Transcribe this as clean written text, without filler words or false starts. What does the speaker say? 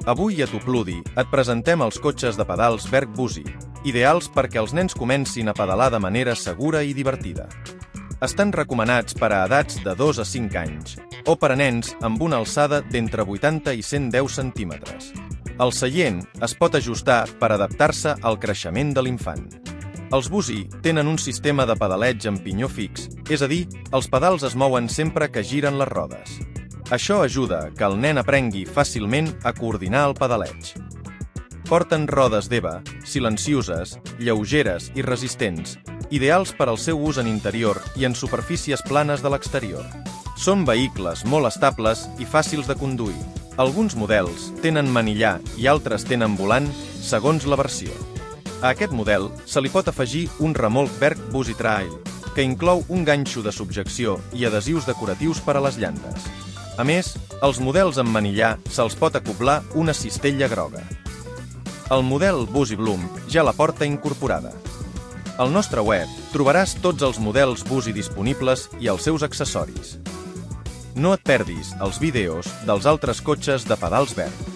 Avui a Tupludi et presentem els cotxes de pedals Berg Busi, ideals perquè els nens comencin a pedalar de manera segura i divertida. Estan recomanats per a edats de 2 a 5 anys, o per a nens amb una alçada d'entre 80 i 110 centímetres. El seient es pot ajustar per adaptar-se al creixement de l'infant. Els Busi tenen un sistema de pedaleig amb pinyó fix, és a dir, els pedals es mouen sempre que giren les rodes. Això ajuda que el nen aprengui fàcilment a coordinar el pedaleig. Porten rodes d'EVA, silencioses, lleugeres i resistents, ideals per al seu ús en interior i en superfícies planes de l'exterior. Són vehicles molt estables i fàcils de conduir. Alguns models tenen manillar i altres tenen volant, segons la versió. A aquest model se li pot afegir un remolc Berg Busi Trail, que inclou un ganxo de subjecció i adhesius decoratius per a les llantes. A més, als models amb manillar se'ls pot acoblar una cistella groga. El model Busi Bloom ja la porta incorporada. Al nostre web trobaràs tots els models Busi disponibles i els seus accessoris. No et perdis els vídeos dels altres cotxes de pedals Berg.